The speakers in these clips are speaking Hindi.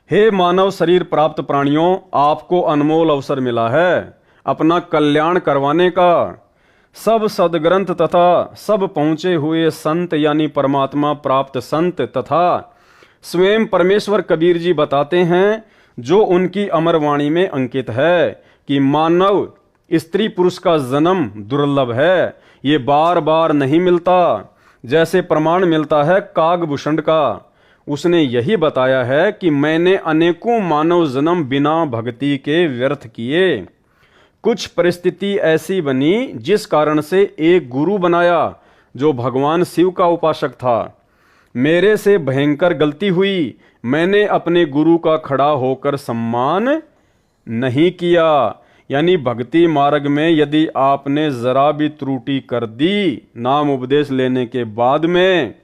हे मानव शरीर प्राप्त प्राणियों, आपको अनमोल अवसर मिला है अपना कल्याण करवाने का। सब सदग्रंथ तथा सब पहुंचे हुए संत यानी परमात्मा प्राप्त संत तथा स्वयं परमेश्वर कबीर जी बताते हैं, जो उनकी अमर वाणी में अंकित है कि मानव स्त्री पुरुष का जन्म दुर्लभ है, ये बार बार नहीं मिलता। जैसे प्रमाण मिलता है कागभूषण का, उसने यही बताया है कि मैंने अनेकों मानव जन्म बिना भक्ति के व्यर्थ किए। कुछ परिस्थिति ऐसी बनी जिस कारण से एक गुरु बनाया जो भगवान शिव का उपासक था। मेरे से भयंकर गलती हुई, मैंने अपने गुरु का खड़ा होकर सम्मान नहीं किया। यानी भक्ति मार्ग में यदि आपने जरा भी त्रुटि कर दी नाम उपदेश लेने के बाद में,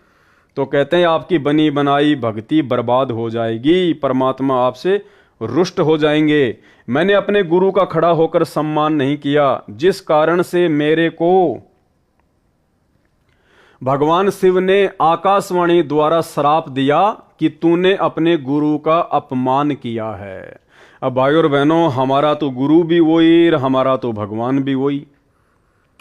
तो कहते हैं आपकी बनी बनाई भक्ति बर्बाद हो जाएगी, परमात्मा आपसे रुष्ट हो जाएंगे। मैंने अपने गुरु का खड़ा होकर सम्मान नहीं किया, जिस कारण से मेरे को भगवान शिव ने आकाशवाणी द्वारा श्राप दिया कि तूने अपने गुरु का अपमान किया है। अब भाई और बहनों, हमारा तो गुरु भी वही, हमारा तो भगवान भी वही।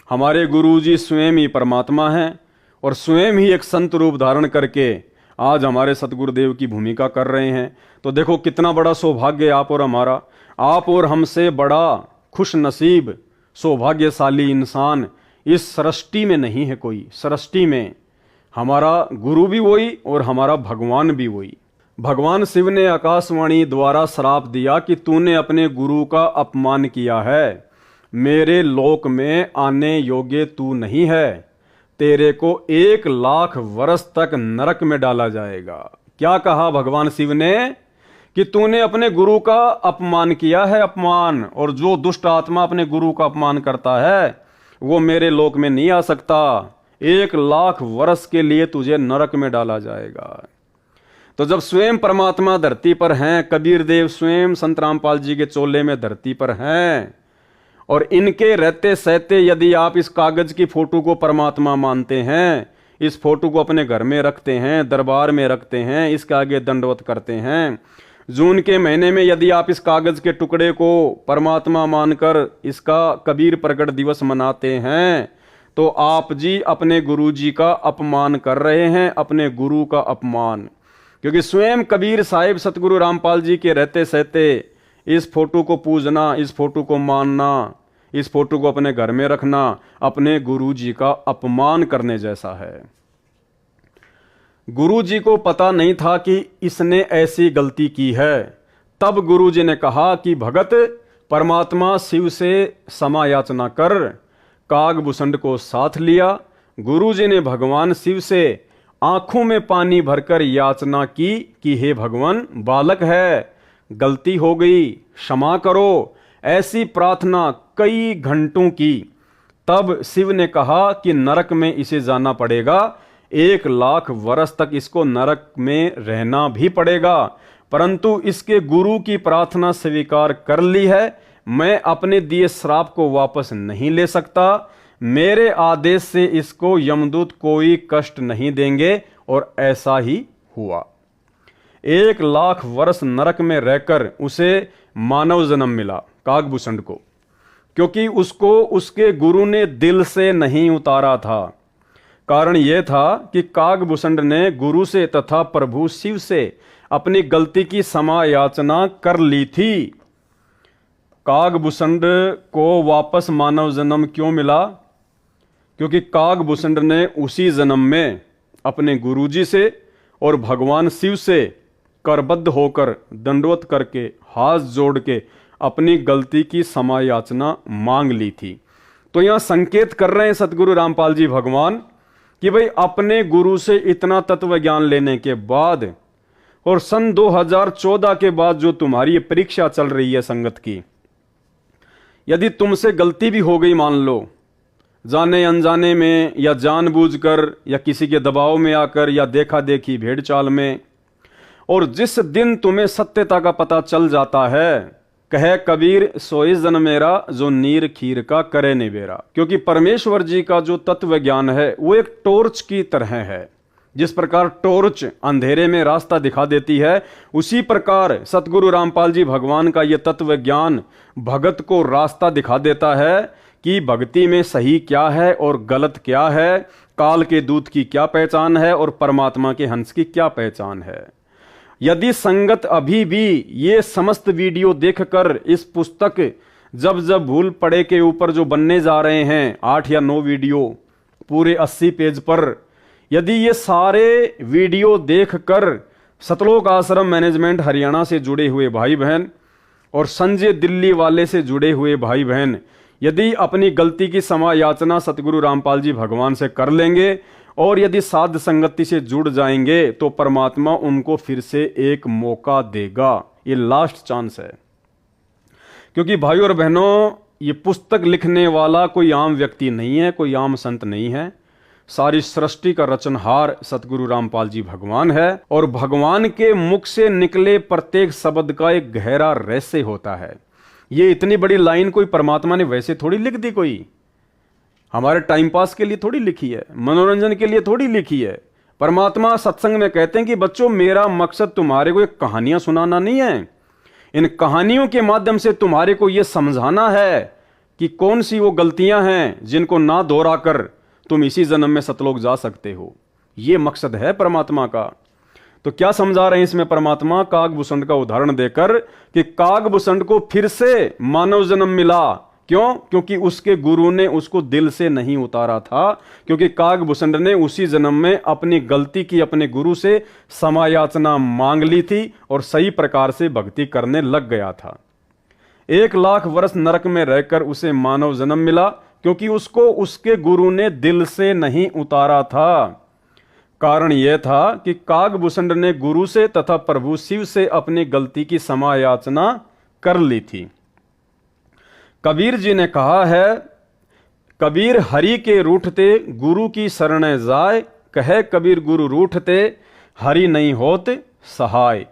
हमारे गुरु जी स्वयं ही परमात्मा हैं और स्वयं ही एक संत रूप धारण करके आज हमारे सतगुरुदेव की भूमिका कर रहे हैं। तो देखो कितना बड़ा सौभाग्य आप और हमारा, आप और हमसे बड़ा खुश नसीब सौभाग्यशाली इंसान इस सृष्टि में नहीं है कोई। सृष्टि में हमारा गुरु भी वही और हमारा भगवान भी वही। भगवान शिव ने आकाशवाणी द्वारा श्राप दिया कि तूने अपने गुरु का अपमान किया है, मेरे लोक में आने योग्य तू नहीं है, तेरे को 1,00,000 वर्ष तक नरक में डाला जाएगा। क्या कहा भगवान शिव ने कि तूने अपने गुरु का अपमान किया है, अपमान। और जो दुष्ट आत्मा अपने गुरु का अपमान करता है वो मेरे लोक में नहीं आ सकता, 1,00,000 वर्ष के लिए तुझे नरक में डाला जाएगा। तो जब स्वयं परमात्मा धरती पर हैं, कबीर देव स्वयं संत रामपाल जी के चोले में धरती पर हैं, और इनके रहते सहते यदि आप इस कागज की फोटो को परमात्मा मानते हैं, इस फोटो को अपने घर में रखते हैं, दरबार में रखते हैं, इसके आगे दंडवत करते हैं, जून के महीने में यदि आप इस कागज के टुकड़े को परमात्मा मानकर इसका कबीर प्रकट दिवस मनाते हैं, तो आप जी अपने गुरु जी का अपमान कर रहे हैं, अपने गुरु का अपमान। क्योंकि स्वयं कबीर साहिब सतगुरु रामपाल जी के रहते सहते इस फोटो को पूजना, इस फोटो को मानना, इस फोटो को अपने घर में रखना अपने गुरु जी का अपमान करने जैसा है। गुरु जी को पता नहीं था कि इसने ऐसी गलती की है। तब गुरु जी ने कहा कि भगत, परमात्मा शिव से क्षमा याचना कर। कागभूषण को साथ लिया। गुरु जी ने भगवान शिव से आंखों में पानी भरकर याचना की कि हे भगवान, बालक है, गलती हो गई, क्षमा करो। ऐसी प्रार्थना कई घंटों की। तब शिव ने कहा कि नरक में इसे जाना पड़ेगा, 1,00,000 वर्ष तक इसको नरक में रहना भी पड़ेगा, परंतु इसके गुरु की प्रार्थना स्वीकार कर ली है। मैं अपने दिए श्राप को वापस नहीं ले सकता, मेरे आदेश से इसको यमदूत कोई कष्ट नहीं देंगे। और ऐसा ही हुआ। 1,00,000 वर्ष नरक में रहकर उसे मानव जन्म मिला कागभूषण को, क्योंकि उसको उसके गुरु ने दिल से नहीं उतारा था। कारण यह था कि कागभूषण ने गुरु से तथा प्रभु शिव से अपनी गलती की क्षमा याचना कर ली थी। कागभूषण को वापस मानव जन्म क्यों मिला? क्योंकि कागभूषण ने उसी जन्म में अपने गुरुजी से और भगवान शिव से करबद्ध होकर दंडवत करके हाथ जोड़ के अपनी गलती की क्षमा याचना मांग ली थी। तो यहां संकेत कर रहे हैं सतगुरु रामपाल जी भगवान कि भाई अपने गुरु से इतना तत्व ज्ञान लेने के बाद और सन 2014 के बाद जो तुम्हारी परीक्षा चल रही है संगत की, यदि तुमसे गलती भी हो गई, मान लो जाने अनजाने में या जानबूझकर या किसी के दबाव में आकर या देखा देखी भेड़ चाल में, और जिस दिन तुम्हें सत्यता का पता चल जाता है, कहे कबीर सोई जन मेरा जो नीर खीर का करे निबेरा। क्योंकि परमेश्वर जी का जो तत्व ज्ञान है वो एक टॉर्च की तरह है। जिस प्रकार टॉर्च अंधेरे में रास्ता दिखा देती है, उसी प्रकार सतगुरु रामपाल जी भगवान का यह तत्व ज्ञान भगत को रास्ता दिखा देता है कि भक्ति में सही क्या है और गलत क्या है, काल के दूत की क्या पहचान है और परमात्मा के हंस की क्या पहचान है। यदि संगत अभी भी ये समस्त वीडियो देखकर इस पुस्तक जब जब भूल पड़े के ऊपर जो बनने जा रहे हैं 8 या 9 वीडियो पूरे 80 पेज पर, यदि ये सारे वीडियो देखकर सतलोक आश्रम मैनेजमेंट हरियाणा से जुड़े हुए भाई बहन और संजय दिल्ली वाले से जुड़े हुए भाई बहन यदि अपनी गलती की क्षमा याचना सतगुरु रामपाल जी भगवान से कर लेंगे और यदि साध संगति से जुड़ जाएंगे तो परमात्मा उनको फिर से एक मौका देगा। ये लास्ट चांस है, क्योंकि भाई और बहनों ये पुस्तक लिखने वाला कोई आम व्यक्ति नहीं है, कोई आम संत नहीं है। सारी सृष्टि का रचनहार सतगुरु रामपाल जी भगवान है और भगवान के मुख से निकले प्रत्येक शब्द का एक गहरा रहस्य होता है। ये इतनी बड़ी लाइन कोई परमात्मा ने वैसे थोड़ी लिख दी, कोई हमारे टाइम पास के लिए थोड़ी लिखी है, मनोरंजन के लिए थोड़ी लिखी है। परमात्मा सत्संग में कहते हैं कि बच्चों मेरा मकसद तुम्हारे को एक कहानियां सुनाना नहीं है, इन कहानियों के माध्यम से तुम्हारे को यह समझाना है कि कौन सी वो गलतियां हैं जिनको ना दोहरा कर तुम इसी जन्म में सतलोक जा सकते हो। यह मकसद है परमात्मा का। तो क्या समझा रहे हैं इसमें परमात्मा? कागभूषण का उदाहरण देकर कि कागभूषण को फिर से मानव जन्म मिला। क्यों? क्योंकि उसके गुरु ने उसको दिल से नहीं उतारा था, क्योंकि कागभूषण ने उसी जन्म में अपनी गलती की अपने गुरु से क्षमा याचना मांग ली थी और सही प्रकार से भक्ति करने लग गया था। 1 लाख वर्ष नरक में रहकर उसे मानव जन्म मिला, क्योंकि उसको उसके गुरु ने दिल से नहीं उतारा था। कारण यह था कि कागभूषण ने गुरु से तथा प्रभु शिव से अपनी गलती की क्षमा याचना कर ली थी। कबीर जी ने कहा है, कबीर हरि के रूठते गुरु की शरण जाए, कहे कबीर गुरु रूठते हरि नहीं होत सहाय।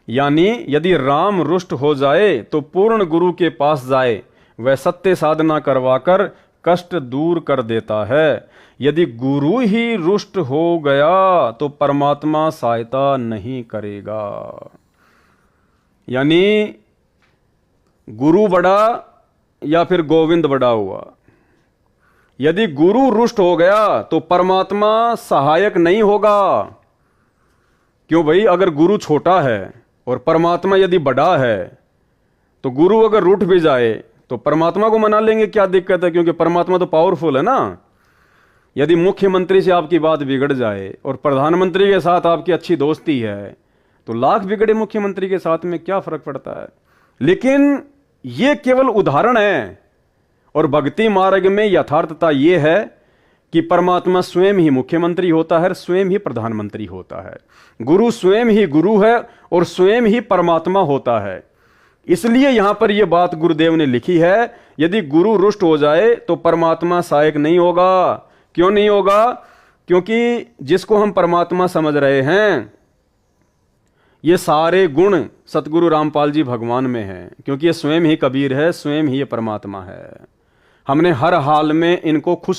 यानी यदि राम रुष्ट हो जाए तो पूर्ण गुरु के पास जाए, वह सत्य साधना करवाकर कष्ट दूर कर देता है। यदि गुरु ही रुष्ट हो गया तो परमात्मा सहायता नहीं करेगा। यानी गुरु बड़ा या फिर गोविंद बड़ा हुआ। यदि गुरु रुष्ट हो गया तो परमात्मा सहायक नहीं होगा। क्यों भाई? अगर गुरु छोटा है और परमात्मा यदि बड़ा है तो गुरु अगर रूठ भी जाए तो परमात्मा को मना लेंगे, क्या दिक्कत है? क्योंकि परमात्मा तो पावरफुल है ना। यदि मुख्यमंत्री से आपकी बात बिगड़ जाए और प्रधानमंत्री के साथ आपकी अच्छी दोस्ती है तो लाख बिगड़े मुख्यमंत्री के साथ में क्या फर्क पड़ता है। लेकिन यह केवल उदाहरण है और भक्ति मार्ग में यथार्थता यह है कि परमात्मा स्वयं ही मुख्यमंत्री होता है, स्वयं ही प्रधानमंत्री होता है। गुरु स्वयं ही गुरु है और स्वयं ही परमात्मा होता है। इसलिए यहां पर यह बात गुरुदेव ने लिखी है, यदि गुरु रुष्ट हो जाए तो परमात्मा सहायक नहीं होगा। क्यों नहीं होगा? क्योंकि जिसको हम परमात्मा समझ रहे हैं ये सारे गुण सतगुरु रामपाल जी भगवान में हैं, क्योंकि ये स्वयं ही कबीर है, स्वयं ही ये परमात्मा है। हमने हर हाल में इनको खुश